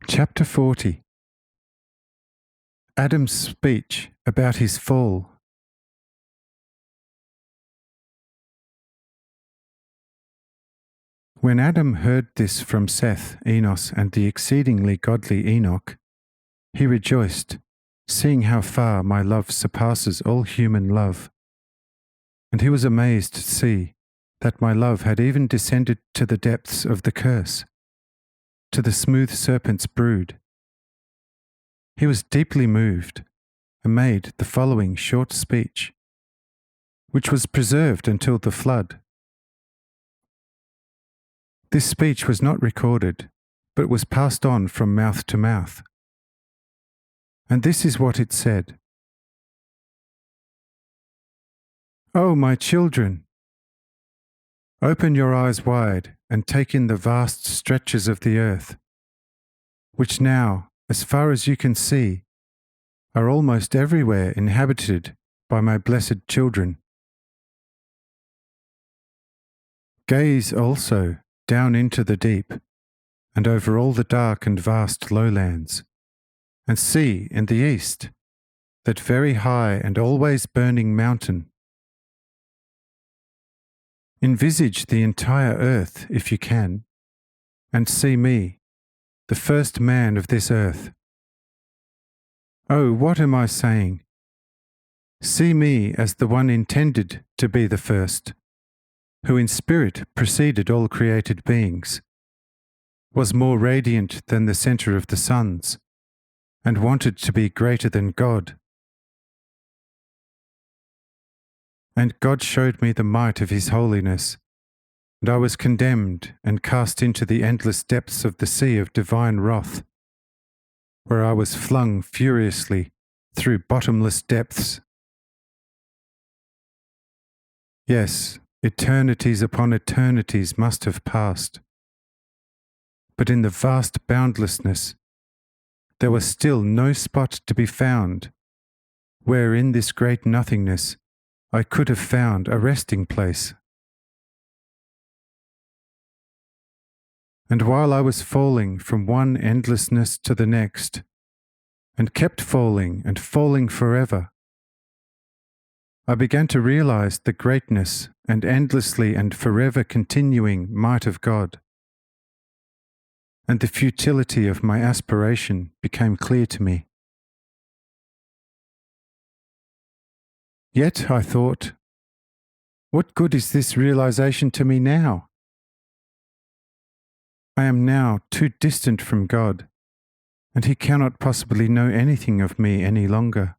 Chapter 40. Adam's speech about his fall. When Adam heard this from Seth, Enos, and the exceedingly godly Enoch, he rejoiced, seeing how far my love surpasses all human love. And he was amazed to see that my love had even descended to the depths of the curse, to the smooth serpent's brood. He was deeply moved and made the following short speech, which was preserved until the flood. This speech was not recorded, but was passed on from mouth to mouth. And this is what it said. "O my children, open your eyes wide and take in the vast stretches of the earth, which now, as far as you can see, are almost everywhere inhabited by my blessed children. Gaze also down into the deep, and over all the dark and vast lowlands, and see in the east that very high and always burning mountain. Envisage the entire earth if you can, and see me, the first man of this earth. Oh, what am I saying? See me as the one intended to be the first, who in spirit preceded all created beings, was more radiant than the center of the suns, and wanted to be greater than God. And God showed me the might of his holiness, and I was condemned and cast into the endless depths of the sea of divine wrath, where I was flung furiously through bottomless depths. Yes, eternities upon eternities must have passed. But in the vast boundlessness, there was still no spot to be found where in this great nothingness I could have found a resting place. And while I was falling from one endlessness to the next, and kept falling and falling forever, I began to realize the greatness and endlessly and forever continuing might of God. And the futility of my aspiration became clear to me. Yet, I thought, what good is this realization to me now? I am now too distant from God, and he cannot possibly know anything of me any longer.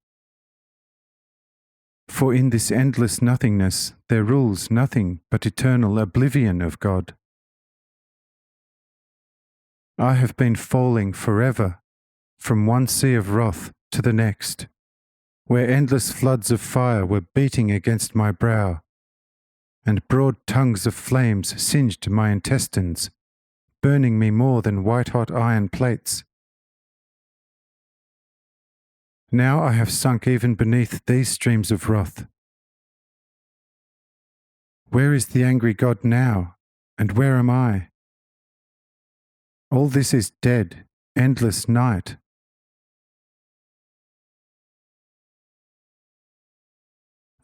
For in this endless nothingness there rules nothing but eternal oblivion of God. I have been falling forever from one sea of wrath to the next, where endless floods of fire were beating against my brow, and broad tongues of flames singed my intestines, burning me more than white-hot iron plates. Now I have sunk even beneath these streams of wrath. Where is the angry God now, and where am I? All this is dead, endless night.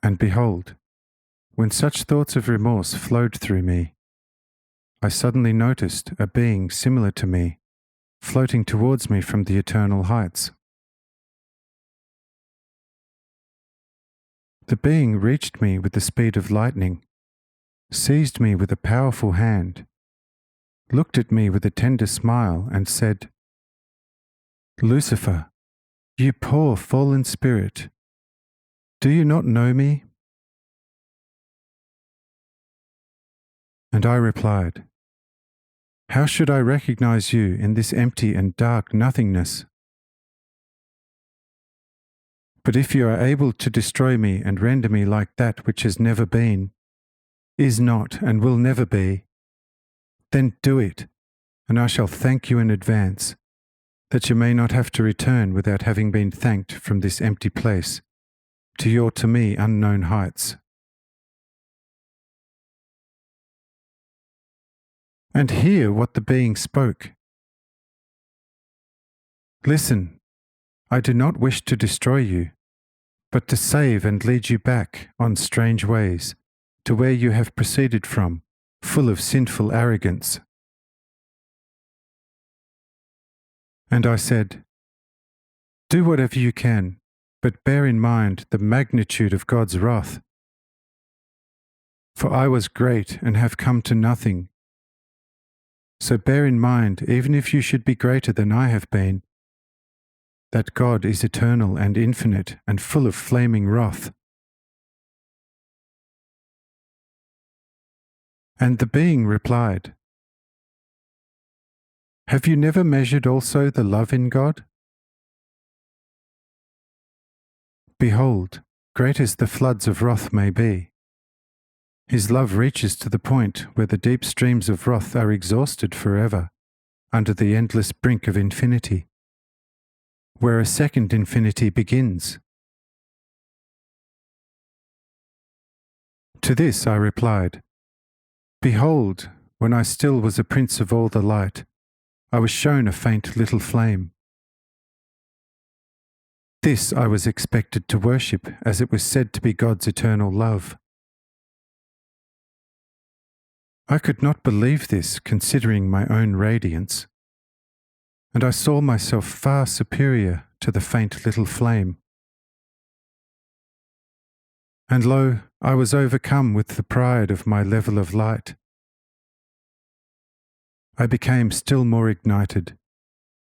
And behold, when such thoughts of remorse flowed through me, I suddenly noticed a being similar to me, floating towards me from the eternal heights. The being reached me with the speed of lightning, seized me with a powerful hand, looked at me with a tender smile, and said, "Lucifer, you poor fallen spirit, do you not know me?" And I replied, "How should I recognize you in this empty and dark nothingness? But if you are able to destroy me and render me like that which has never been, is not, and will never be, then do it, and I shall thank you in advance, that you may not have to return without having been thanked from this empty place to your to me unknown heights." And hear what the being spoke. Listen, I do not wish to destroy you, but to save and lead you back on strange ways to where you have proceeded from, full of sinful arrogance. And I said, do whatever you can, but bear in mind the magnitude of God's wrath. For I was great and have come to nothing. So bear in mind, even if you should be greater than I have been, that God is eternal and infinite and full of flaming wrath. And the being replied, have you never measured also the love in God? Behold, great as the floods of wrath may be, His love reaches to the point where the deep streams of wrath are exhausted forever, under the endless brink of infinity, where a second infinity begins. To this I replied, behold, when I still was a prince of all the light, I was shown a faint little flame. This I was expected to worship, as it was said to be God's eternal love. I could not believe this, considering my own radiance, and I saw myself far superior to the faint little flame. And lo, I was overcome with the pride of my level of light. I became still more ignited,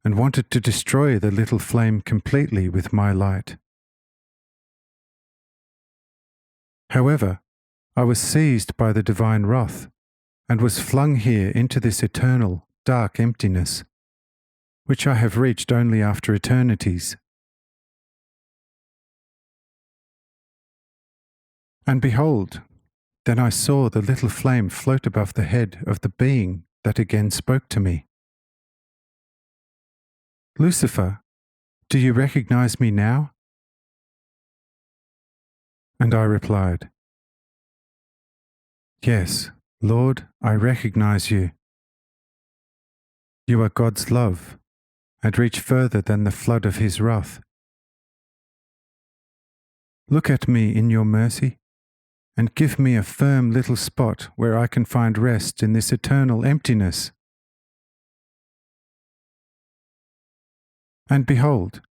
and wanted to destroy the little flame completely with my light. However, I was seized by the divine wrath, and was flung here into this eternal, dark emptiness, which I have reached only after eternities. And behold, then I saw the little flame float above the head of the being that again spoke to me. Lucifer, do you recognize me now? And I replied, yes, Lord, I recognize you. You are God's love, and reach further than the flood of His wrath. Look at me in your mercy, and give me a firm little spot where I can find rest in this eternal emptiness. And behold,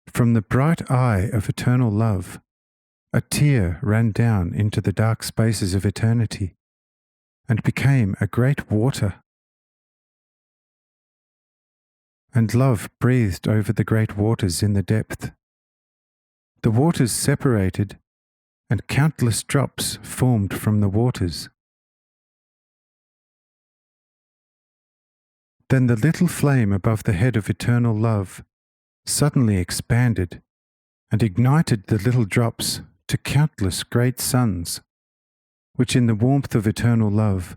from the bright eye of eternal love, a tear ran down into the dark spaces of eternity, and became a great water. And love breathed over the great waters in the depth. The waters separated, and countless drops formed from the waters. Then the little flame above the head of eternal love suddenly expanded, and ignited the little drops to countless great suns, which in the warmth of eternal love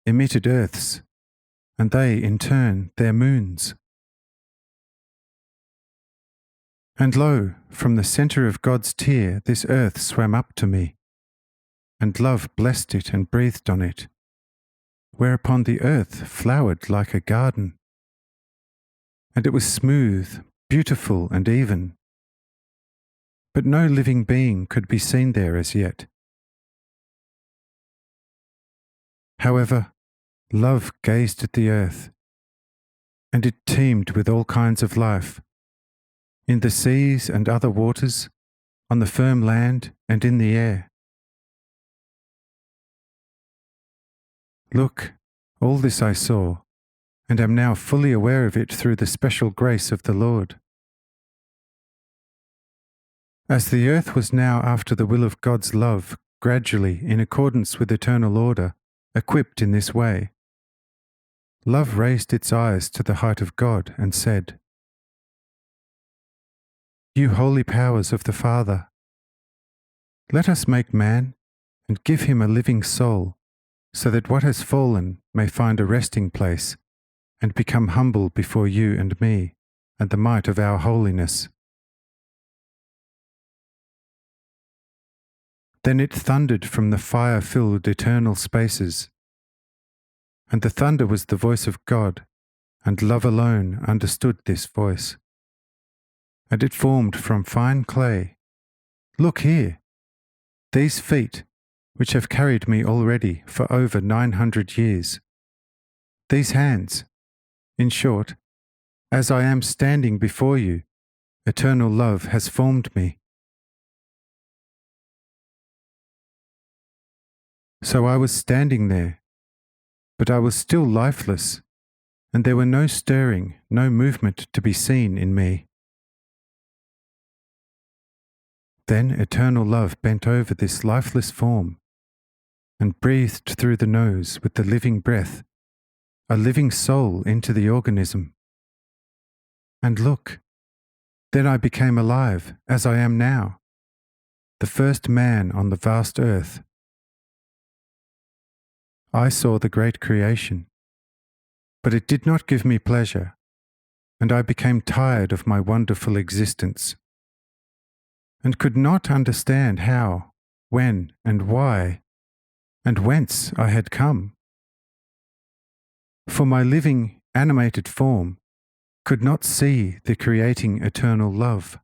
emitted earths, and they in turn their moons. And lo, from the centre of God's tear this earth swam up to me, and love blessed it and breathed on it, whereupon the earth flowered like a garden. And it was smooth, beautiful and even, but no living being could be seen there as yet. However, love gazed at the earth, and it teemed with all kinds of life, in the seas and other waters, on the firm land and in the air. Look, all this I saw, and am now fully aware of it through the special grace of the Lord. As the earth was now after the will of God's love, gradually, in accordance with eternal order, equipped in this way, love raised its eyes to the height of God and said, You holy powers of the Father, let us make man and give him a living soul, so that what has fallen may find a resting place and become humble before you and me and the might of our holiness. Then it thundered from the fire-filled eternal spaces, and the thunder was the voice of God, and love alone understood this voice. and it formed from fine clay. Look here! These feet, which have carried me already for over 900 years. These hands, in short, as I am standing before you, eternal love has formed me. So I was standing there, but I was still lifeless, and there were no stirring, no movement to be seen in me. Then eternal love bent over this lifeless form, and breathed through the nose with the living breath, a living soul into the organism. And look, then I became alive, as I am now, the first man on the vast earth. I saw the great creation, but it did not give me pleasure, and I became tired of my wonderful existence, and could not understand how, when, and why, and whence I had come. For my living, animated form could not see the creating eternal love.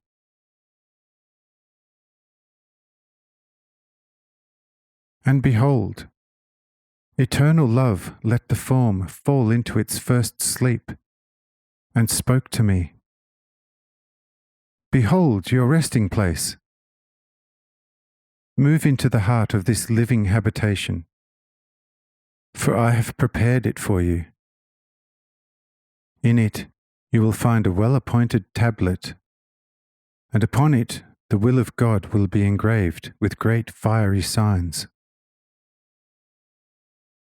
And behold, eternal love let the form fall into its first sleep, and spoke to me. Behold your resting place. Move into the heart of this living habitation, for I have prepared it for you. In it you will find a well-appointed tablet, and upon it the will of God will be engraved with great fiery signs.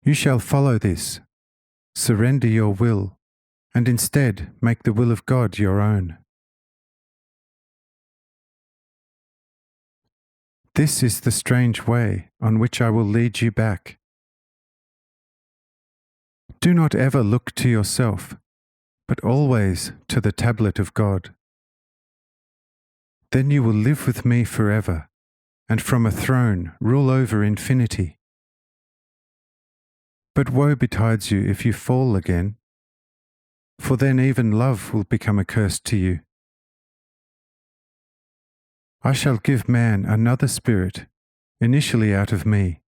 You shall follow this, surrender your will, and instead make the will of God your own. This is the strange way on which I will lead you back. Do not ever look to yourself, but always to the tablet of God. Then you will live with me forever, and from a throne rule over infinity. But woe betides you if you fall again, for then even love will become a curse to you. I shall give man another spirit, initially out of me,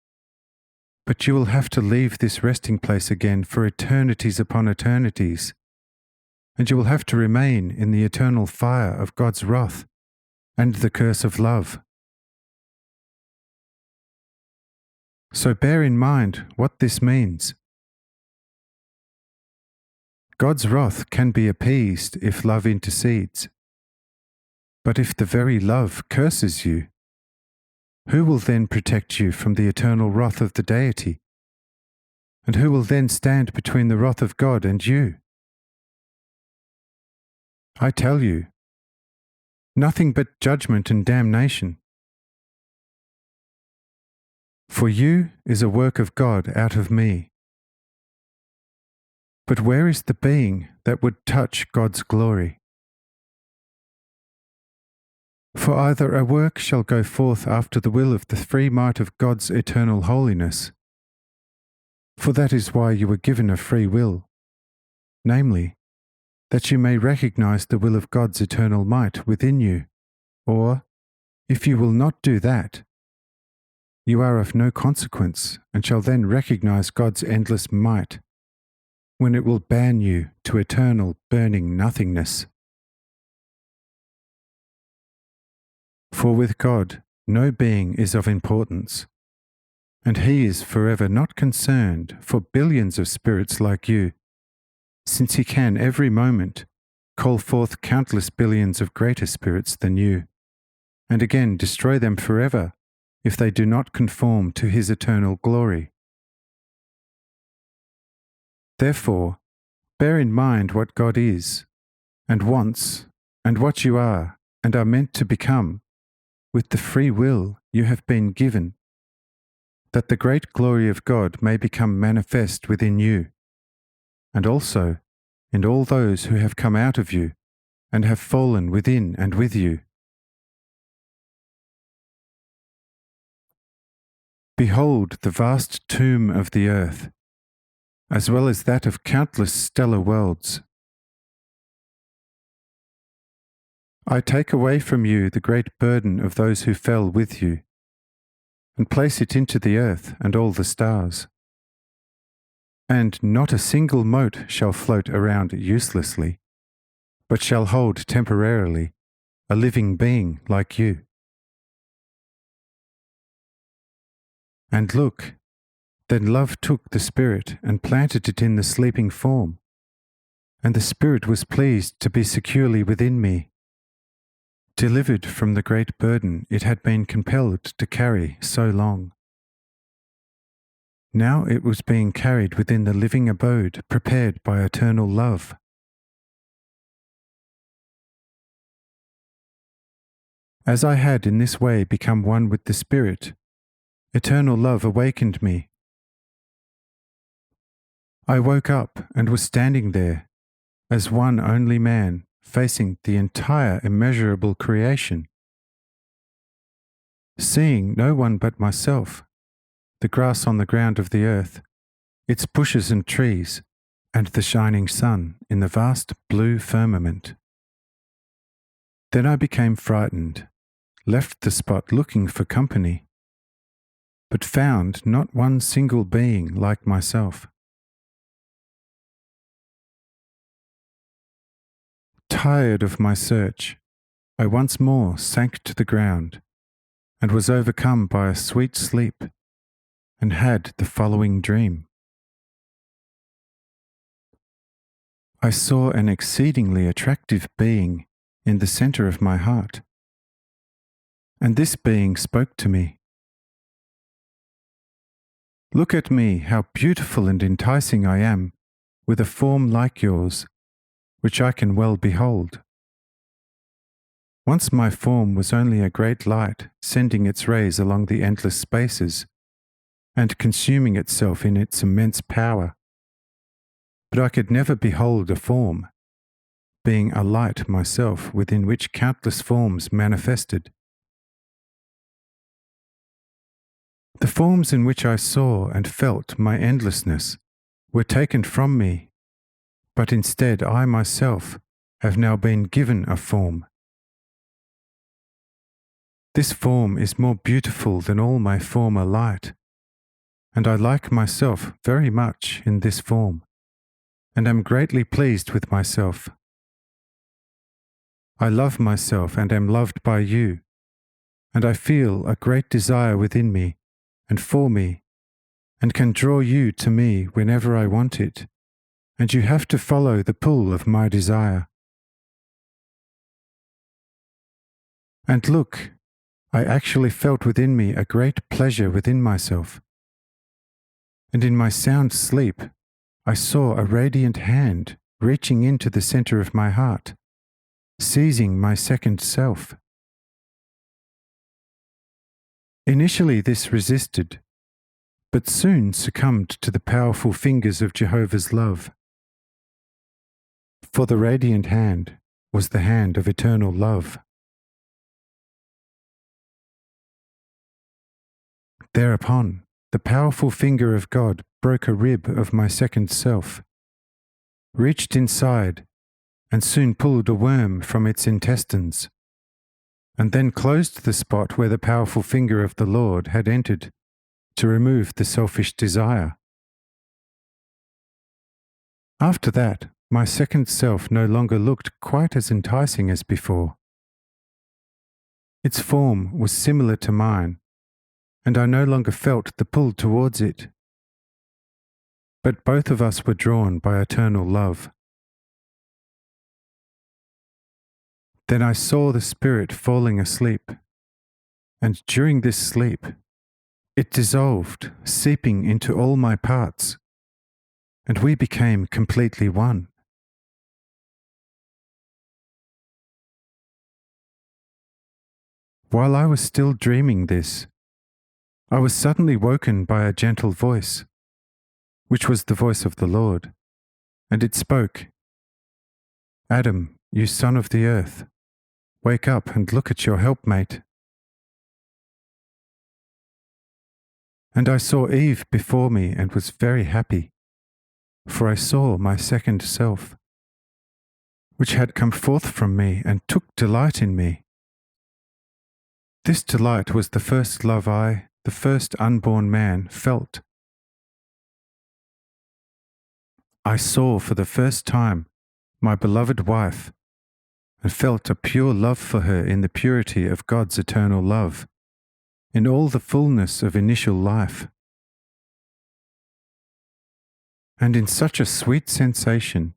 but you will have to leave this resting place again for eternities upon eternities, and you will have to remain in the eternal fire of God's wrath and the curse of love. So bear in mind what this means. God's wrath can be appeased if love intercedes. But if the very love curses you, who will then protect you from the eternal wrath of the deity? And who will then stand between the wrath of God and you? I tell you, nothing but judgment and damnation. For you is a work of God out of me. But where is the being that would touch God's glory? For either a work shall go forth after the will of the free might of God's eternal holiness, for that is why you were given a free will, namely, that you may recognize the will of God's eternal might within you, or, if you will not do that, you are of no consequence and shall then recognize God's endless might, when it will ban you to eternal burning nothingness. For with God no being is of importance, and He is forever not concerned for billions of spirits like you, since He can every moment call forth countless billions of greater spirits than you, and again destroy them forever if they do not conform to His eternal glory. Therefore, bear in mind what God is, and wants, and what you are, and are meant to become, with the free will you have been given, that the great glory of God may become manifest within you, and also in all those who have come out of you and have fallen within and with you. Behold the vast tomb of the earth, as well as that of countless stellar worlds. I take away from you the great burden of those who fell with you, and place it into the earth and all the stars. And not a single mote shall float around uselessly, but shall hold temporarily a living being like you. And look, then love took the spirit and planted it in the sleeping form, and the spirit was pleased to be securely within me, delivered from the great burden it had been compelled to carry so long. Now it was being carried within the living abode prepared by eternal love. As I had in this way become one with the Spirit, eternal love awakened me. I woke up and was standing there, as one only man, facing the entire immeasurable creation, seeing no one but myself, the grass on the ground of the earth, its bushes and trees, and the shining sun in the vast blue firmament. Then I became frightened, left the spot looking for company, but found not one single being like myself. Tired of my search, I once more sank to the ground and was overcome by a sweet sleep and had the following dream. I saw an exceedingly attractive being in the center of my heart, and this being spoke to me. Look at me, how beautiful and enticing I am, with a form like yours, which I can well behold. Once my form was only a great light sending its rays along the endless spaces and consuming itself in its immense power. But I could never behold a form, being a light myself within which countless forms manifested. The forms in which I saw and felt my endlessness were taken from me, but instead I myself have now been given a form. This form is more beautiful than all my former light, and I like myself very much in this form, and am greatly pleased with myself. I love myself and am loved by you, and I feel a great desire within me and for me, and can draw you to me whenever I want it, and you have to follow the pull of my desire. And look, I actually felt within me a great pleasure within myself. And in my sound sleep, I saw a radiant hand reaching into the center of my heart, seizing my second self. Initially this resisted, but soon succumbed to the powerful fingers of Jehovah's love. For the radiant hand was the hand of eternal love. Thereupon, the powerful finger of God broke a rib of my second self, reached inside, and soon pulled a worm from its intestines, and then closed the spot where the powerful finger of the Lord had entered to remove the selfish desire. After that, my second self no longer looked quite as enticing as before. Its form was similar to mine, and I no longer felt the pull towards it. But both of us were drawn by eternal love. Then I saw the spirit falling asleep, and during this sleep, it dissolved, seeping into all my parts, and we became completely one. While I was still dreaming this, I was suddenly woken by a gentle voice, which was the voice of the Lord, and it spoke, "Adam, you son of the earth, wake up and look at your helpmate." And I saw Eve before me and was very happy, for I saw my second self. which had come forth from me and took delight in me. This delight was the first love I, the first unborn man, felt. I saw for the first time my beloved wife, and felt a pure love for her in the purity of God's eternal love, in all the fullness of initial life. And in such a sweet sensation,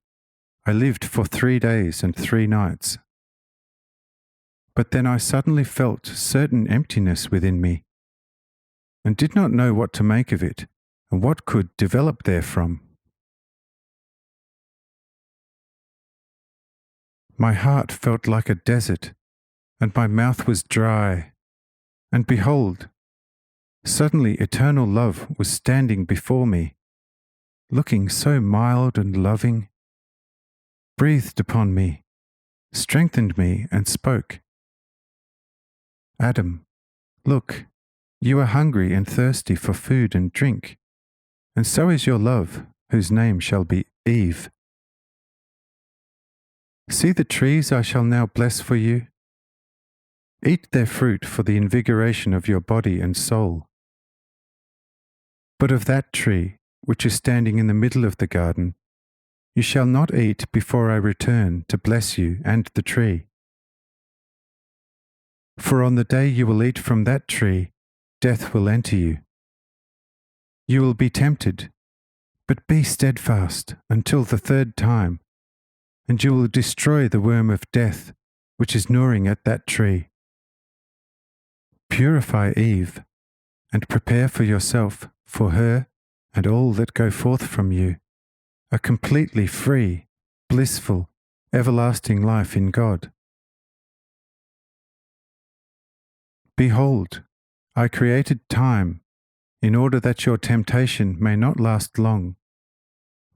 I lived for 3 days and 3 nights. But then I suddenly felt certain emptiness within me, and did not know what to make of it, and what could develop therefrom. My heart felt like a desert, and my mouth was dry. And behold, suddenly eternal love was standing before me, looking so mild and loving, breathed upon me, strengthened me, and spoke. Adam, look, you are hungry and thirsty for food and drink, and so is your love, whose name shall be Eve. See the trees I shall now bless for you. Eat their fruit for the invigoration of your body and soul. But of that tree, which is standing in the middle of the garden, you shall not eat before I return to bless you and the tree. For on the day you will eat from that tree, death will enter you. You will be tempted, but be steadfast until the 3rd time, and you will destroy the worm of death, which is gnawing at that tree. Purify Eve, and prepare for yourself, for her, and all that go forth from you, a completely free, blissful, everlasting life in God. Behold, I created time, in order that your temptation may not last long,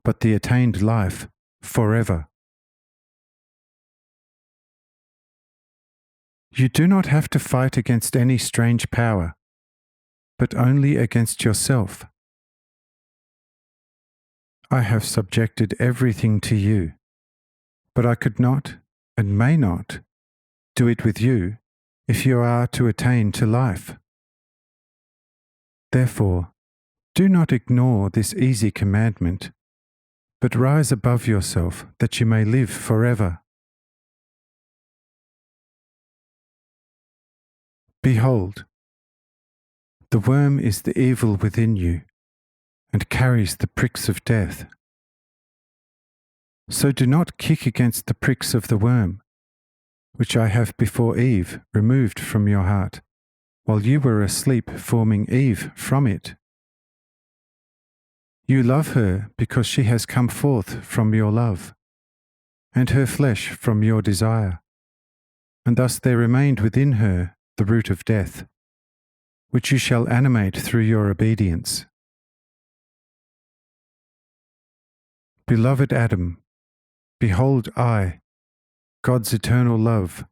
but the attained life forever. You do not have to fight against any strange power, but only against yourself. I have subjected everything to you, but I could not, and may not, do it with you if you are to attain to life. Therefore, do not ignore this easy commandment, but rise above yourself that you may live forever. Behold, the worm is the evil within you, and carries the pricks of death. So do not kick against the pricks of the worm, which I have before Eve removed from your heart, while you were asleep forming Eve from it. You love her because she has come forth from your love, and her flesh from your desire, and thus there remained within her the root of death, which you shall animate through your obedience. Beloved Adam, behold I, God's eternal love,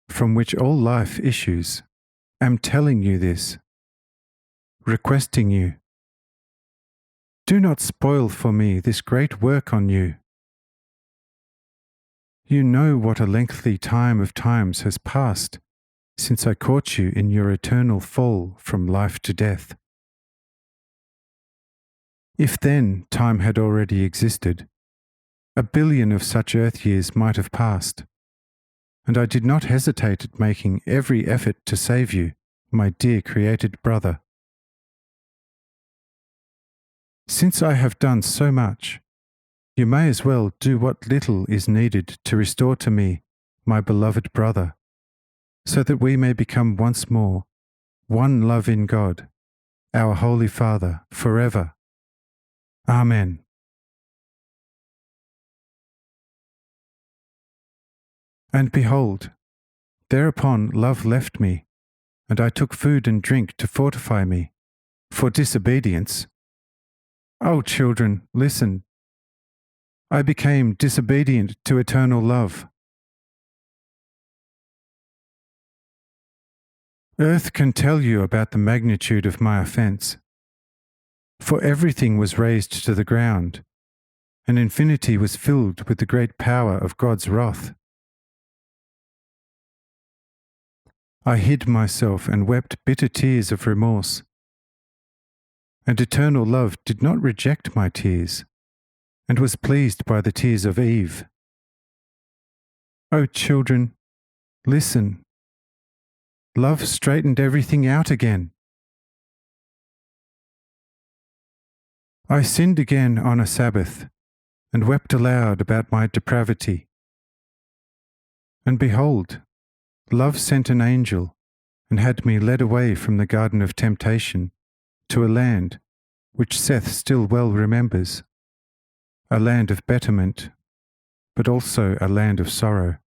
from which all life issues, am telling you this, requesting you, do not spoil for me this great work on you. You know what a lengthy time of times has passed since I caught you in your eternal fall from life to death. If then time had already existed, 1 billion of such earth years might have passed, and I did not hesitate at making every effort to save you, my dear created brother. Since I have done so much, you may as well do what little is needed to restore to me, my beloved brother, so that we may become once more one love in God, our Holy Father, forever. Amen. And behold, thereupon love left me, and I took food and drink to fortify me, for disobedience. O children, listen. I became disobedient to eternal love. Earth can tell you about the magnitude of my offense. For everything was razed to the ground, and infinity was filled with the great power of God's wrath. I hid myself and wept bitter tears of remorse. And eternal love did not reject my tears, and was pleased by the tears of Eve. O children, listen. Love straightened everything out again. I sinned again on a Sabbath, and wept aloud about my depravity. And behold, love sent an angel, and had me led away from the garden of temptation to a land which Seth still well remembers, a land of betterment, but also a land of sorrow.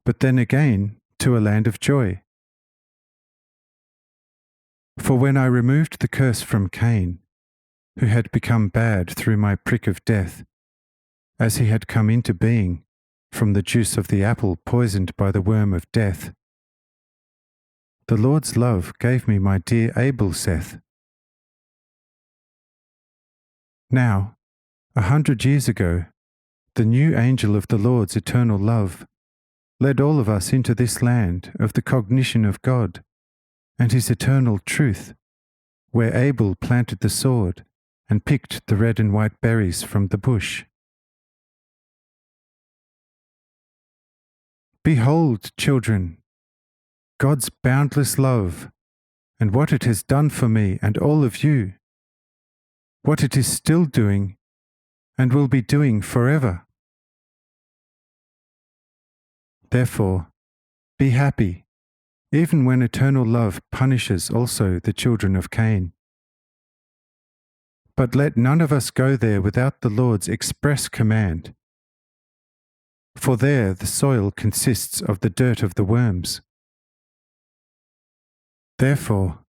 But then again to a land of joy. For when I removed the curse from Cain, who had become bad through my prick of death, as he had come into being from the juice of the apple poisoned by the worm of death, the Lord's love gave me my dear Abel Seth. Now, 100 years ago, the new angel of the Lord's eternal love led all of us into this land of the cognition of God and his eternal truth, where Abel planted the sword and picked the red and white berries from the bush. Behold, children, God's boundless love, and what it has done for me and all of you, what it is still doing and will be doing forever. Therefore, be happy, even when eternal love punishes also the children of Cain. But let none of us go there without the Lord's express command. For there the soil consists of the dirt of the worms. Therefore,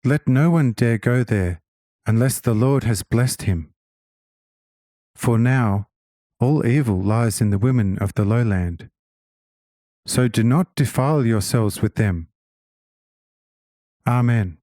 let no one dare go there unless the Lord has blessed him. For now all evil lies in the women of the lowland. So do not defile yourselves with them. Amen.